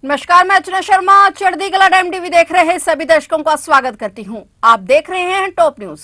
नमस्कार, मैं अर्चना शर्मा चढ़ती कला टाइम टीवी देख रहे हैं सभी दर्शकों का स्वागत करती हूं। आप देख रहे हैं टॉप न्यूज।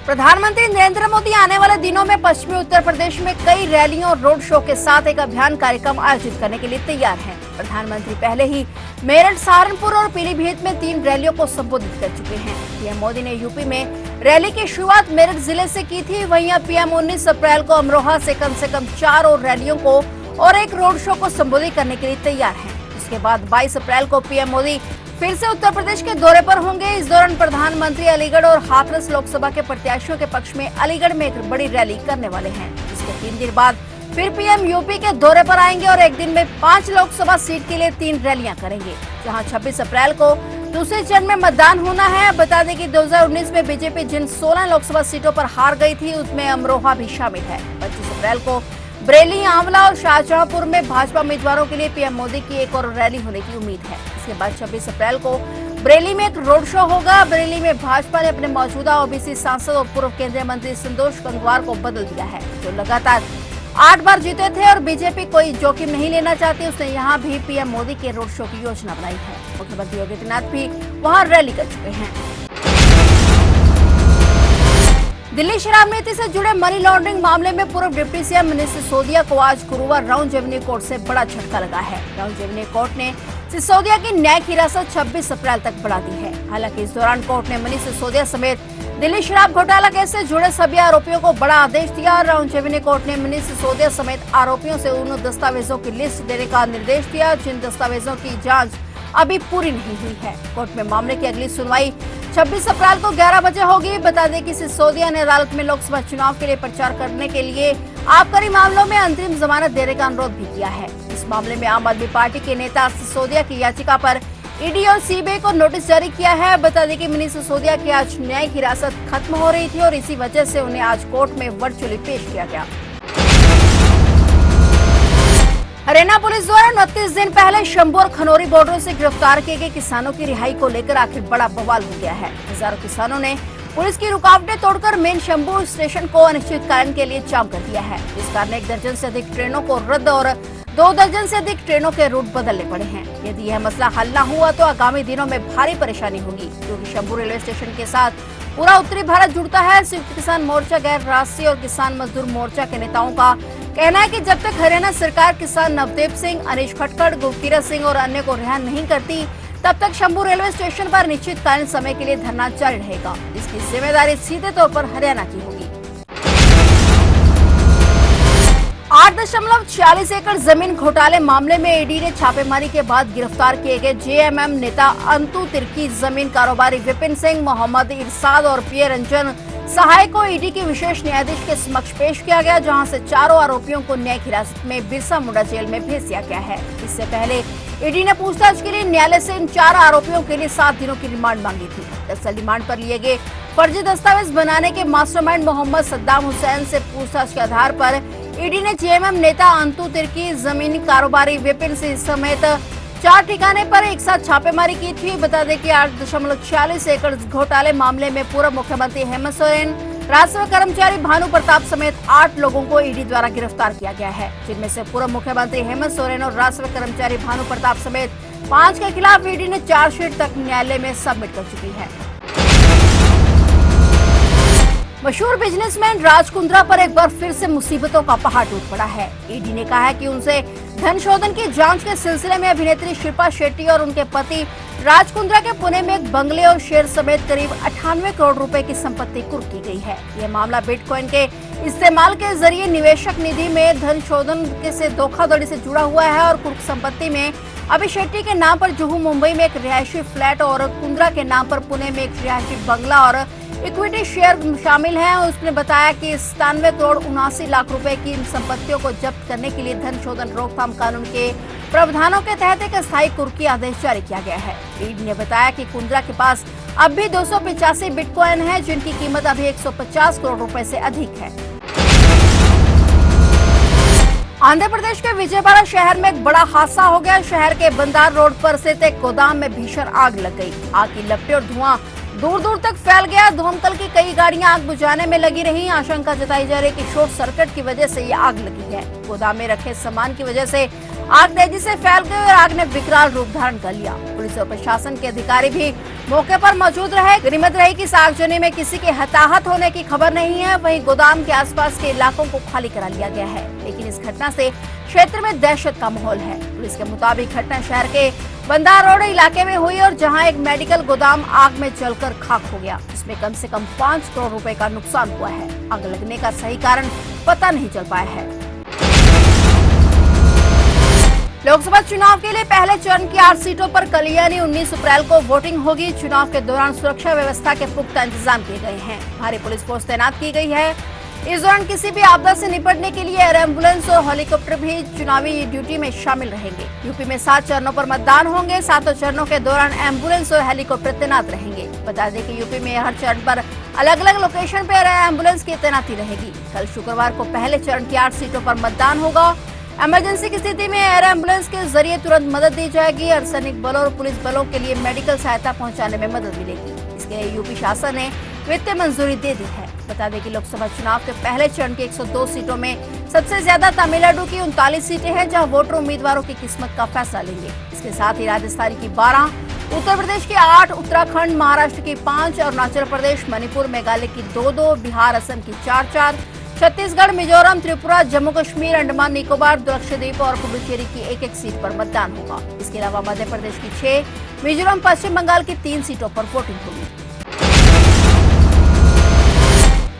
प्रधानमंत्री नरेंद्र मोदी आने वाले दिनों में पश्चिमी उत्तर प्रदेश में कई रैलियों और रोड शो के साथ एक अभियान कार्यक्रम आयोजित करने के लिए तैयार हैं। प्रधानमंत्री पहले ही मेरठ, सहारनपुर और पीलीभीत में 3 रैलियों को संबोधित कर चुके हैं। पीएम मोदी ने यूपी में रैली की शुरुआत मेरठ जिले से की थी। वहीं अब पीएम 19 अप्रैल को अमरोहा से कम 4 और रैलियों को और एक रोड शो को संबोधित करने के लिए तैयार हैं। इसके बाद 22 अप्रैल को पीएम मोदी फिर से उत्तर प्रदेश के दौरे पर होंगे। इस दौरान प्रधानमंत्री अलीगढ़ और हाथरस लोकसभा के प्रत्याशियों के पक्ष में अलीगढ़ में एक बड़ी रैली करने वाले हैं। इसके 3 दिन बाद फिर पीएम यूपी के दौरे पर आएंगे और एक दिन में 5 लोकसभा सीट के लिए 3 रैलियां करेंगे, जहां 26 अप्रैल को दूसरे चरण में मतदान होना है। बता दें कि 2019 में बीजेपी जिन 16 लोकसभा सीटों पर हार गई थी, उसमें अमरोहा भी शामिल है। 25 अप्रैल को बरेली, आंवला और शाहजहांपुर में भाजपा उम्मीदवारों के लिए पीएम मोदी की एक और रैली होने की उम्मीद है। इसके बाद 26 अप्रैल को बरेली में एक रोड शो होगा। बरेली में भाजपा ने अपने मौजूदा ओबीसी सांसद और पूर्व केंद्रीय मंत्री संतोष गंगवार को बदल दिया है, जो लगातार 8 बार जीते थे और बीजेपी कोई जोखिम नहीं लेना चाहती। उसने यहाँ भी पीएम मोदी के रोड शो की योजना बनाई है। मुख्यमंत्री योगी आदित्यनाथ भी वहाँ रैली कर चुके हैं। दिल्ली शराब नीति से जुड़े मनी लॉन्ड्रिंग मामले में पूर्व डिप्टी सीएम मनीष सिसोदिया को आज गुरुवार राउंड रेवेन्यू कोर्ट से बड़ा झटका लगा है। राउंड रेवेन्यू कोर्ट ने सिसोदिया की न्यायिक हिरासत 26 अप्रैल तक बढ़ा दी है। हालांकि इस दौरान कोर्ट ने मनीष सिसोदिया समेत दिल्ली शराब घोटाला केस से जुड़े सभी आरोपियों को बड़ा आदेश दिया। राउंड रेवेन्यू कोर्ट ने मनीष सिसोदिया समेत आरोपियों से उन दस्तावेजों की लिस्ट देने का निर्देश दिया जिन दस्तावेजों की जाँच अभी पूरी नहीं हुई है। कोर्ट में मामले की अगली सुनवाई 26 अप्रैल को 11 बजे होगी। बता दें कि सिसोदिया ने अदालत में लोकसभा चुनाव के लिए प्रचार करने के लिए आबकारी मामलों में अंतरिम जमानत देने का अनुरोध भी किया है। इस मामले में आम आदमी पार्टी के नेता सिसोदिया की याचिका पर ईडी और सीबीआई को नोटिस जारी किया है। बता दें कि मनीष सिसोदिया की आज न्यायिक हिरासत खत्म हो रही थी और इसी वजह से उन्हें आज कोर्ट में वर्चुअली पेश किया गया। हरियाणा पुलिस द्वारा 29 दिन पहले शंभू और खनौरी बॉर्डरों से गिरफ्तार किए गए किसानों की रिहाई को लेकर आखिर बड़ा बवाल हो गया है। हजारों किसानों ने पुलिस की रुकावटें तोड़कर मेन शंभू स्टेशन को अनिश्चितकाल के लिए जाम कर दिया है। इस कारण 1 दर्जन से अधिक ट्रेनों को रद्द और 2 दर्जन से अधिक ट्रेनों के रूट बदलने पड़े हैं। यदि यह मसला हल न हुआ तो आगामी दिनों में भारी परेशानी होगी, क्योंकि शंभू रेलवे स्टेशन के साथ पूरा उत्तरी भारत जुड़ता है। संयुक्त किसान मोर्चा, गैर राष्ट्रीय और किसान मजदूर मोर्चा के नेताओं का कहना है कि जब तक हरियाणा सरकार किसान नवदेव सिंह, अनीश खटखड़, गुरकीरत सिंह और अन्य को रिहा नहीं करती, तब तक शंभू रेलवे स्टेशन पर निश्चितकालीन समय के लिए धरना जारी रहेगा। इसकी जिम्मेदारी सीधे तौर पर हरियाणा की होगी। 8.46 एकड़ जमीन घोटाले मामले में ईडी ने छापेमारी के बाद गिरफ्तार किए गए जेएमएम नेता अंतु तिर्की, जमीन कारोबारी विपिन सिंह, मोहम्मद इरशाद और पीए रंजन सहाय को ईडी के विशेष न्यायाधीश के समक्ष पेश किया गया, जहां से चारों आरोपियों को न्यायिक हिरासत में बिरसा मुंडा जेल में भेज दिया गया है। इससे पहले ईडी ने पूछताछ के लिए न्यायालय से इन 4 आरोपियों के लिए 7 दिनों की रिमांड मांगी थी। दरअसल रिमांड पर लिए गए फर्जी दस्तावेज बनाने के मास्टरमाइंड मोहम्मद सद्दाम हुसैन से पूछताछ के आधार पर ईडी ने जेएमएम नेता अंतु तिर्की, जमीन कारोबारी विपिन सिंह समेत 4 ठिकाने पर एक साथ छापेमारी की थी। बता दें कि 8.46 एकड़ घोटाले मामले में पूर्व मुख्यमंत्री हेमंत सोरेन, राजस्व कर्मचारी भानु प्रताप समेत 8 लोगों को ईडी द्वारा गिरफ्तार किया गया है, जिनमें से पूर्व मुख्यमंत्री हेमंत सोरेन और राजस्व कर्मचारी भानु प्रताप समेत 5 के खिलाफ ईडी ने चार्जशीट तक न्यायालय में सबमिट कर चुकी है। मशहूर बिजनेसमैन राज कुंद्रा पर एक बार फिर से मुसीबतों का पहाड़ टूट पड़ा है। ईडी ने कहा है कि उनसे धन शोधन की जांच के सिलसिले में अभिनेत्री शिल्पा शेट्टी और उनके पति राज कुंद्रा के पुणे में एक बंगले और शेयर समेत करीब 98 करोड़ रुपए की संपत्ति कुर्क की गई है। यह मामला बिटकॉइन के इस्तेमाल के जरिए निवेशक निधि में धन शोधन से धोखाधड़ी से जुड़ा हुआ है और कुर्क संपत्ति में अभी शेट्टी के नाम पर जुहू मुंबई में एक रिहायशी फ्लैट और कुंद्रा के नाम पर पुणे में एक रिहायशी बंगला और इक्विटी शेयर शामिल हैं। उसने बताया कि 97 करोड़ 79 लाख रुपए की इन संपत्तियों को जब्त करने के लिए धन शोधन रोकथाम कानून के प्रावधानों के तहत एक अस्थायी कुर्की आदेश जारी किया गया है। ईडी ने बताया कि कुंद्रा के पास अब भी 285 बिटकॉइन है, जिनकी कीमत अभी 150 करोड़ रुपए से अधिक है। आंध्र प्रदेश के विजयवाड़ा शहर में एक बड़ा हादसा हो गया। शहर के बंदार रोड पर स्थित एक गोदाम में भीषण आग लग गई। आग की लपटें और धुआं दूर दूर तक फैल गया। दमकल की कई गाड़ियां आग बुझाने में लगी रही। आशंका जताई जा रही है कि शॉर्ट सर्किट की वजह से ये आग लगी है। गोदाम में रखे सामान की वजह से आग तेजी से फैल गई और आग ने विकराल रूप धारण कर लिया। पुलिस और प्रशासन के अधिकारी भी मौके पर मौजूद रहे। गनीमत रही कि इस आगजनी में किसी के हताहत होने की खबर नहीं है। वहीं गोदाम के आसपास के इलाकों को खाली करा लिया गया है, लेकिन इस घटना से क्षेत्र में दहशत का माहौल है। पुलिस के मुताबिक घटना शहर के बंदा रोड इलाके में हुई और जहां एक मेडिकल गोदाम आग में जलकर खाक हो गया। इसमें कम से कम 5 करोड़ रुपए का नुकसान हुआ है। आग लगने का सही कारण पता नहीं चल पाया है। लोकसभा चुनाव के लिए पहले चरण की 8 सीटों पर कल यानी 19 अप्रैल को वोटिंग होगी। चुनाव के दौरान सुरक्षा व्यवस्था के पुख्ता इंतजाम किए गए हैं। भारी पुलिस फोर्स तैनात की गई है। इस दौरान किसी भी आपदा से निपटने के लिए एयर एम्बुलेंस और हेलीकॉप्टर भी चुनावी ड्यूटी में शामिल रहेंगे। यूपी में 7 चरणों पर मतदान होंगे। 7 चरणों के दौरान एम्बुलेंस और हेलीकॉप्टर तैनात रहेंगे। बता दें कि यूपी में हर चरण पर अलग अलग लोकेशन पर एयर एम्बुलेंस की तैनाती रहेगी। कल शुक्रवार को पहले चरण की 8 सीटों पर मतदान होगा। इमरजेंसी की स्थिति में एयर एम्बुलेंस के जरिए तुरंत मदद दी जाएगी। अर्धसैनिक बलों और पुलिस बलों के लिए मेडिकल सहायता पहुंचाने में मदद मिलेगी। इसके लिए यूपी शासन ने वित्तीय मंजूरी दे दी है। बता दें कि लोकसभा चुनाव के पहले चरण की 102 सीटों में सबसे ज्यादा तमिलनाडु की 39 सीटें हैं, जहां वोटर उम्मीदवारों की किस्मत का फैसला लेंगे। इसके साथ ही राजस्थान की 12, उत्तर प्रदेश की 8, उत्तराखंड, महाराष्ट्र की 5, अरुणाचल प्रदेश, मणिपुर, मेघालय की 2-2, बिहार, असम की 4-4, छत्तीसगढ़, मिजोरम, त्रिपुरा, जम्मू कश्मीर, अंडमान निकोबार, लक्षद्वीप और पुडुचेरी की 1-1 सीट पर मतदान होगा। इसके अलावा मध्य प्रदेश की 6, मिजोरम, पश्चिम बंगाल की 3 सीटों पर वोटिंग होगी।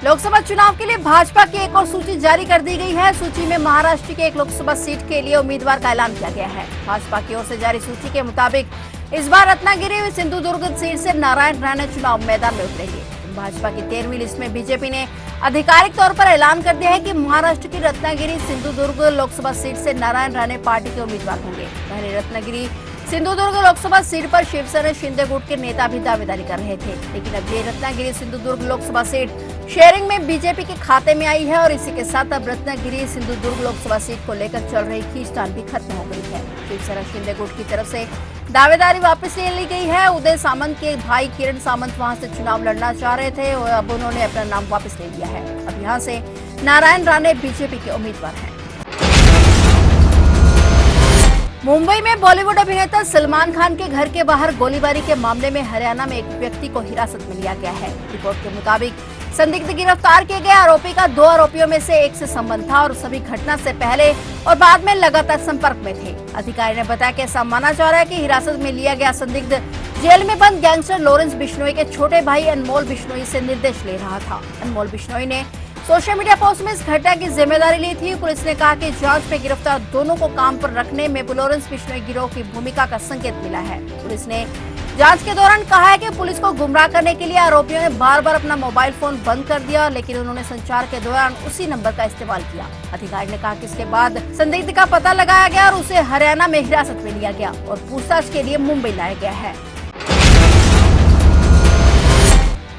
लोकसभा चुनाव के लिए भाजपा की एक और सूची जारी कर दी गई है। सूची में महाराष्ट्र की एक लोकसभा सीट के लिए उम्मीदवार का ऐलान किया गया है। भाजपा की ओर से जारी सूची के मुताबिक इस बार रत्नागिरी व सिंधुदुर्ग सीट से नारायण राणे चुनाव मैदान में उतरेंगे। भाजपा की 13वीं लिस्ट में बीजेपी ने आधिकारिक तौर पर ऐलान कर दिया है कि महाराष्ट्र की रत्नागिरी सिंधुदुर्ग लोकसभा सीट से नारायण राणे पार्टी के उम्मीदवार होंगे। पहले रत्नागिरी सिंधुदुर्ग लोकसभा सीट पर शिवसेना शिंदे गुट के नेता भी दावेदारी कर रहे थे, लेकिन अब ये रत्नागिरी सिंधुदुर्ग लोकसभा सीट शेयरिंग में बीजेपी के खाते में आई है और इसी के साथ अब रत्नागिरी सिंधुदुर्ग लोकसभा सीट को लेकर चल रही खींचतान भी खत्म हो गई है। शिवसेना शिंदे गुट की तरफ से दावेदारी वापस ले ली गई है। उदय सामंत के भाई किरण सामंत वहां से चुनाव लड़ना चाह रहे थे और अब उन्होंने अपना नाम वापस ले लिया है। अब यहाँ से नारायण राणे बीजेपी के उम्मीदवार हैं। मुंबई में बॉलीवुड अभिनेता सलमान खान के घर के बाहर गोलीबारी के मामले में हरियाणा में एक व्यक्ति को हिरासत में लिया गया है। रिपोर्ट के मुताबिक संदिग्ध गिरफ्तार किए गए आरोपी का 2 आरोपियों में से एक से संबंध था और सभी घटना से पहले और बाद में लगातार संपर्क में थे। अधिकारी ने बताया कि ऐसा माना जा रहा है कि हिरासत में लिया गया संदिग्ध जेल में बंद गैंगस्टर लॉरेंस बिश्नोई के छोटे भाई अनमोल बिश्नोई से निर्देश ले रहा था। अनमोल बिश्नोई ने सोशल मीडिया पोस्ट में इस घटना की जिम्मेदारी ली थी। पुलिस ने कहा कि जांच में गिरफ्तार दोनों को काम पर रखने में लॉरेंस बिश्नोई गिरोह की भूमिका का संकेत मिला है। पुलिस ने जांच के दौरान कहा है कि पुलिस को गुमराह करने के लिए आरोपियों ने बार-बार अपना मोबाइल फोन बंद कर दिया, लेकिन उन्होंने संचार के दौरान उसी नंबर का इस्तेमाल किया। अधिकारी ने कहा कि इसके बाद संदिग्ध का पता लगाया गया और उसे हरियाणा में हिरासत में लिया गया और पूछताछ के लिए मुंबई लाया गया है।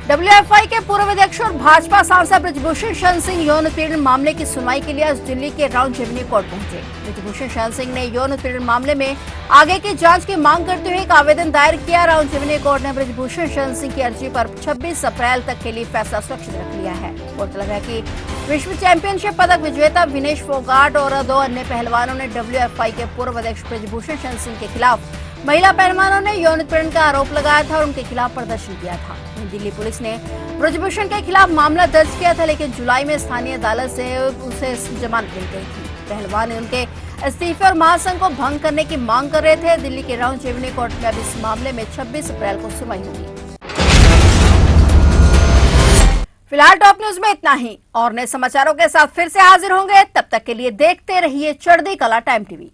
डब्ल्यूएफआई के पूर्व अध्यक्ष और भाजपा सांसद ब्रजभूषण शरण सिंह यौन उत्पीड़न मामले की सुनवाई के लिए आज दिल्ली के राउंड रेवेन्यू कोर्ट पहुंचे। ब्रजभूषण शरण सिंह ने यौन उत्पीड़न मामले में आगे की जांच की मांग करते हुए एक आवेदन दायर किया। राउंड रेवेन्यू कोर्ट ने ब्रजभूषण शरण सिंह की अर्जी पर 26 अप्रैल तक के लिए फैसला सुरक्षित रख लिया है। गौरतलब है कि विश्व चैंपियनशिप पदक विजेता विनेश फोगाट और 2 अन्य पहलवानों ने डब्ल्यूएफआई के पूर्व अध्यक्ष ब्रजभूषण शरण सिंह के खिलाफ महिला पहलवानों ने यौन उत्पीड़न का आरोप लगाया था और उनके खिलाफ प्रदर्शन किया था। दिल्ली पुलिस ने ब्रजभूषण के खिलाफ मामला दर्ज किया था, लेकिन जुलाई में स्थानीय अदालत से उसे जमानत मिल गई थी। पहलवान ने उनके इस्तीफे और महासंघ को भंग करने की मांग कर रहे थे। दिल्ली के राउंड रेवेन्यू कोर्ट में अब इस मामले में 26 अप्रैल को सुनवाई होगी। फिलहाल टॉप न्यूज में इतना ही और नए समाचारों के साथ फिर से हाजिर होंगे। तब तक के लिए देखते रहिए चढ़ती कला टाइम टीवी।